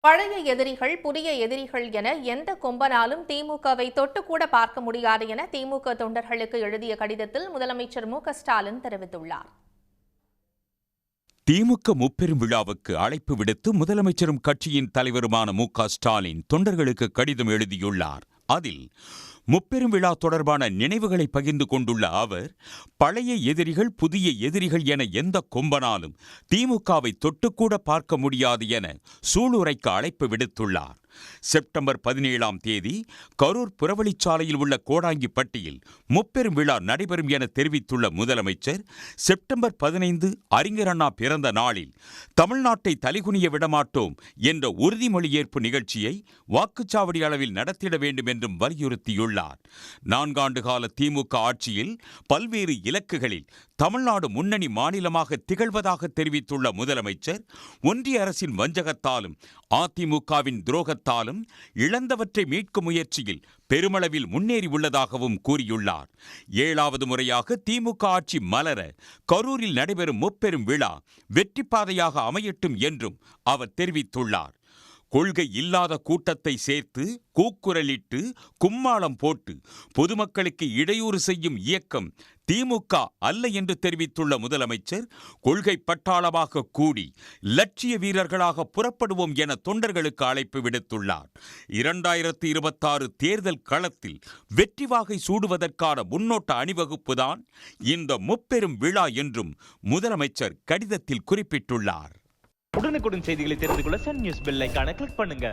பழைய எதிரிகள் புதிய எதிரிகள் என எந்த கொம்பனாலும் திமுகவை தொட்டுக்கூட பார்க்க முடியாது என திமுக தொண்டர்களுக்கு எழுதிய கடிதத்தில் முதலமைச்சர் மு.க.ஸ்டாலின் தெரிவித்துள்ளார். திமுக முப்பெரும் விழாவுக்கு அழைப்பு விடுத்து முதலமைச்சரும் கட்சியின் தலைவருமான மு.க.ஸ்டாலின் தொண்டர்களுக்கு கடிதம் எழுதியுள்ளார். அதில் முப்பெரும் விழா தொடர்பான நினைவுகளை பகிர்ந்து கொண்டுள்ள அவர், பழைய எதிரிகள் புதிய எதிரிகள் என எந்த கொம்பனாலும் திமுகவை தொட்டுக்கூட பார்க்க முடியாது என சூளுரைக்க அழைப்பு விடுத்துள்ளார். செப்டம்பர் 17ஆம் தேதி கரூர் புறவழிச்சாலையில் உள்ள கோடாங்கிப்பட்டியில் முப்பெரும் விழா நடைபெறும் என தெரிவித்துள்ள முதலமைச்சர், செப்டம்பர் 15 அறிஞர் அண்ணா பிறந்த நாளில் தமிழ்நாட்டை தலைகுனிய விடமாட்டோம் என்ற உறுதிமொழி ஏற்பு நிகழ்ச்சியை வாக்குச்சாவடி அளவில் நடத்திட வேண்டும் என்றும் வலியுறுத்தியுள்ளார். 4 ஆண்டு கால திமுக ஆட்சியில் பல்வேறு இலக்குகளில் தமிழ்நாடு முன்னணி மாநிலமாக திகழ்வதாக தெரிவித்துள்ள முதலமைச்சர், ஒன்றிய அரசின் வஞ்சகத்தாலும் அதிமுகவின் துரோகத்தாலும் இழந்தவற்றை மீட்கும் முயற்சியில் பெருமளவில் முன்னேறி உள்ளதாகவும் கூறியுள்ளார். 7வது முறையாக திமுக ஆட்சி மலர கரூரில் நடைபெறும் முப்பெரும் விழா வெற்றி பாதையாக அமையட்டும் என்றும் அவர் தெரிவித்துள்ளார். கொள்கை இல்லாத கூட்டத்தை சேர்த்து கூக்குரலிட்டு கும்மாளம் போட்டு பொதுமக்களுக்கு இடையூறு செய்யும் இயக்கம் திமுக அல்ல என்று தெரிவித்துள்ள முதலமைச்சர், கொள்கை பட்டாளமாக கூடி லட்சிய வீரர்களாக புறப்படுவோம் என தொண்டர்களுக்கு அழைப்பு விடுத்துள்ளார். 2026 தேர்தல் களத்தில் வெற்றி வாகை சூடுவதற்கான முன்னோட்ட அணிவகுப்புதான் இந்த முப்பெரும் விழா என்றும் முதலமைச்சர் கடிதத்தில் குறிப்பிட்டுள்ளார். உடனுக்குடன் செய்திகளை தெரிந்து கொள்ள சன் நியூஸ் பெல் ஐகானை கிளிக் பண்ணுங்க.